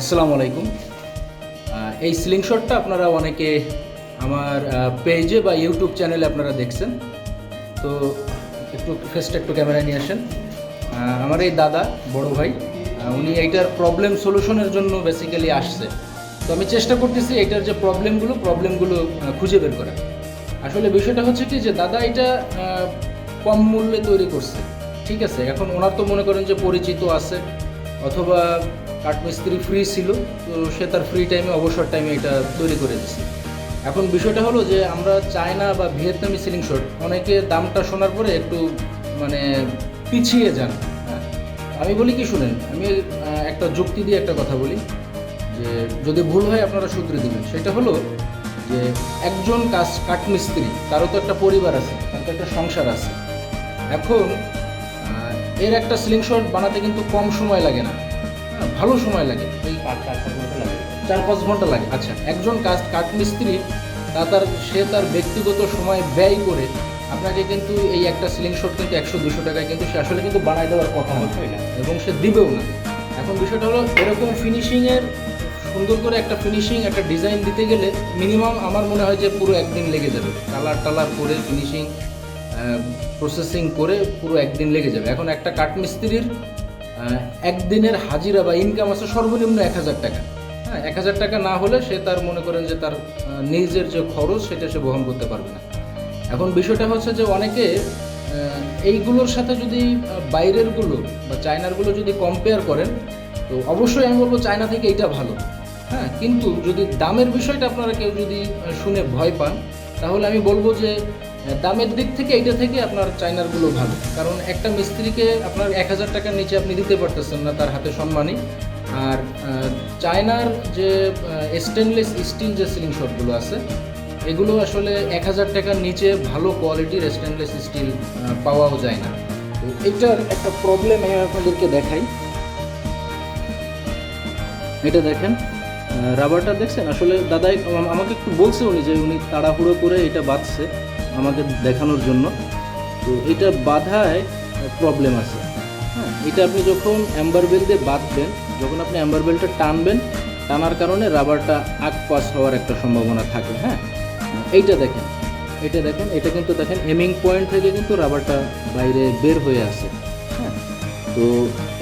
আসসালামু আলাইকুম। এই স্লিং শটটা আপনারা অনেকে আমার পেজে বা ইউটিউব চ্যানেলে আপনারা দেখছেন। তো একটু ফেসটা একটু ক্যামেরায় নিয়ে আসেন। আমার এই দাদা বড় ভাই, উনি এইটার প্রবলেম সলিউশনের জন্য বেসিক্যালি আসছে। তো আমি চেষ্টা করতেছি এইটার যে প্রবলেমগুলো খুঁজে বের করা। আসলে বিষয়টা হচ্ছে কি যে দাদা এটা কম মূল্যে তৈরি করছে, ঠিক আছে। এখন ওনার তো মনে করেন যে পরিচিত আছে, অথবা কাঠমিস্ত্রি ফ্রি ছিল, তো সে তার ফ্রি টাইমে অবসর টাইমে এটা তৈরি করে দিছে। এখন বিষয়টা হলো যে আমরা চায়না বা ভিয়েতনামি সিলিং শট অনেকে দামটা শোনার পরে একটু মানে পিছিয়ে যান। হ্যাঁ, আমি বলি কি শুনেন, আমি একটা যুক্তি দিয়ে একটা কথা বলি, যে যদি ভুল হয় আপনারা শুধরে দেবেন। সেটা হলো যে একজন কাঠমিস্ত্রি, তারও তো একটা পরিবার আছে, তার তো একটা সংসার আছে। এখন এর একটা স্লিং শট বানাতে কিন্তু কম সময় লাগে না, হ্যাঁ, ভালো সময় লাগে, ওই 4-5 ঘন্টা লাগে। আচ্ছা, একজন কাঠমিস্ত্রি সে তার ব্যক্তিগত সময় ব্যয় করে আপনাকে কিন্তু এই একটা সিলিং শট কিন্তু 100-200 টাকায় কিন্তু সে আসলে কিন্তু বানায় দেওয়ার কথা না, এবং সে দিবেও না। এখন বিষয়টা হলো এরকম ফিনিশিংয়ের সুন্দর করে একটা ফিনিশিং, একটা ডিজাইন দিতে গেলে মিনিমাম আমার মনে হয় যে পুরো একদিন লেগে যাবে। কালার করে ফিনিশিং প্রসেসিং করে পুরো একদিন লেগে যাবে। এখন একটা কাঠমিস্ত্রির একদিনের হাজিরা বা ইনকাম আছে সর্বনিম্ন 1,000 টাকা। হ্যাঁ, 1,000 টাকা না হলে সে তার মনে করেন যে তার নিজের যে খরচ সেটা সে বহন করতে পারবে না। এখন বিষয়টা হচ্ছে যে অনেকে এইগুলোর সাথে যদি বাইরেরগুলো বা চায়নারগুলো যদি কম্পেয়ার করেন, তো অবশ্যই আমি বলবো চায়না থেকে এইটা ভালো। হ্যাঁ, কিন্তু যদি দামের বিষয়টা আপনারা কেউ যদি শুনে ভয় পান, তাহলে আমি বলবো যে দামের দিক থেকে এইটা থেকে আপনার চায়নারগুলো ভালো। কারণ একটা মিস্ত্রিকে আপনার 1,000 টাকার নিচে আপনি দিতে পারতেছেন না তার হাতে সম্মানই। আর চায়নার যে স্টেনলেস স্টিল যে সিলিং শটগুলো আছে, এগুলো আসলে 1,000 টাকার নিচে ভালো কোয়ালিটির স্টেনলেস স্টিল পাওয়াও যায় না। তো এটার একটা প্রবলেম আমি আপনাদেরকে দেখাই। এটা দেখেন, রাবারটা দেখছেন। আসলে দাদাই আমাকে একটু বলছে উনি যে উনি তাড়াহুড়ো করে এটা বাঁধছে আমাকে দেখানোর জন্য। তো এটা বাঁধায় প্রবলেম আছে। হ্যাঁ, এটা আপনি যখন অ্যাম্বার বেল দিয়ে বাঁধবেন, যখন আপনি অ্যাম্বার বেলটা টানার কারণে রাবারটা আগ পাস হওয়ার একটা সম্ভাবনা থাকে। হ্যাঁ, এইটা দেখেন, এটা কিন্তু দেখেন এমিং পয়েন্ট থেকে কিন্তু রাবারটা বাইরে বের হয়ে আসে। হ্যাঁ, তো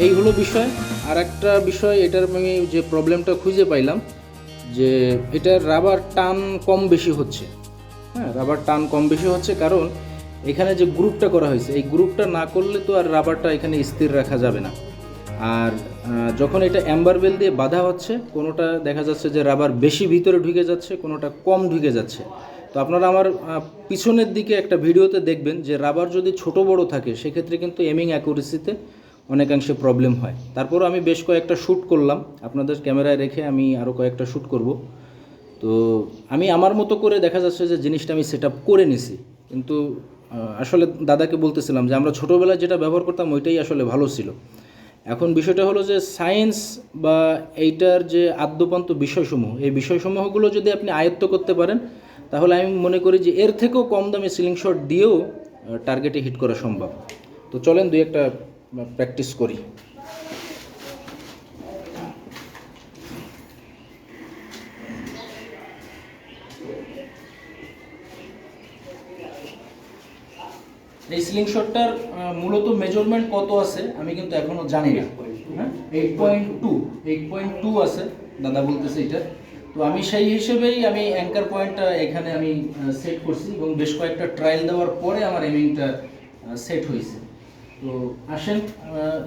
এই হলো বিষয়। আর একটা বিষয়, এটার আমি যে প্রবলেমটা খুঁজে পাইলাম যে এটার রাবার টান কম বেশি হচ্ছে। হ্যাঁ, রাবার টান কম বেশি হচ্ছে কারণ এখানে যে গ্রুপটা করা হয়েছে, এই গ্রুপটা না করলে তো আর রাবারটা এখানে স্থির রাখা যাবে না। আর যখন এটা অ্যাম্বার বেল দিয়ে বাঁধা হচ্ছে, কোনোটা দেখা যাচ্ছে যে রাবার বেশি ভিতরে ঢুকে যাচ্ছে, কোনোটা কম ঢুকে যাচ্ছে। তো আপনারা আমার পিছনের দিকে একটা ভিডিওতে দেখবেন যে রাবার যদি ছোট বড় থাকে সেক্ষেত্রে কিন্তু এমিং অ্যাকুরেসিতে অনেকাংশে প্রবলেম হয়। তারপরও আমি বেশ কয়েকটা শ্যুট করলাম, আপনাদের ক্যামেরায় রেখে আমি আরও কয়েকটা শ্যুট করব। তো আমি আমার মতো করে দেখা যাচ্ছে যে জিনিসটা আমি সেট আপ করে নিছি। কিন্তু আসলে দাদাকে বলতেছিলাম যে আমরা ছোটোবেলায় যেটা ব্যবহার করতাম ওইটাই আসলে ভালো ছিল। এখন বিষয়টা হলো যে সায়েন্স বা এইটার যে আদ্যপান্ত বিষয়সমূহ, এই বিষয়সমূহগুলো যদি আপনি আয়ত্ত করতে পারেন, তাহলে আমি মনে করি যে এর থেকেও কম দামে সিলিং শট দিয়েও টার্গেটে হিট করা সম্ভব। তো চলেন দুই একটা প্র্যাকটিস করি। এই স্লিং শটটার মূলত মেজারমেন্ট কত আছে আমি কিন্তু এখনো জানি না। হ্যাঁ, 8.2 আছে দাদা বলতেছে এটা। তো আমি সেই হিসেবেই আমি অ্যাঙ্কার পয়েন্টটা এখানে আমি সেট করছি, এবং বেশ কয়েকটা ট্রায়াল দেওয়ার পরে আমার এমিংটা সেট হয়েছে। তো আসেন,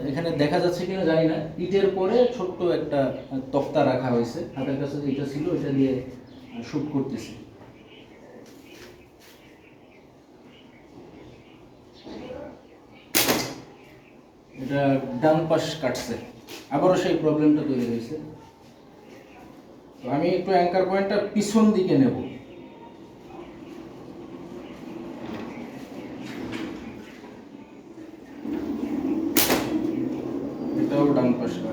এখানে দেখা যাচ্ছে কিনা জানি না, ইটের পরে ছোট্ট একটা তক্তা রাখা হয়েছে, হাতের কাছে যেটা ছিল এটা দিয়ে শুট করতেছি। এটা ডান পাশ কাটছে, আবারও সেই প্রবলেমটা তৈরি হয়েছে। তো আমি একটু অ্যাঙ্কার পয়েন্টটা পিছন দিকে নেব। এটাও ডান পাশ কাটছে।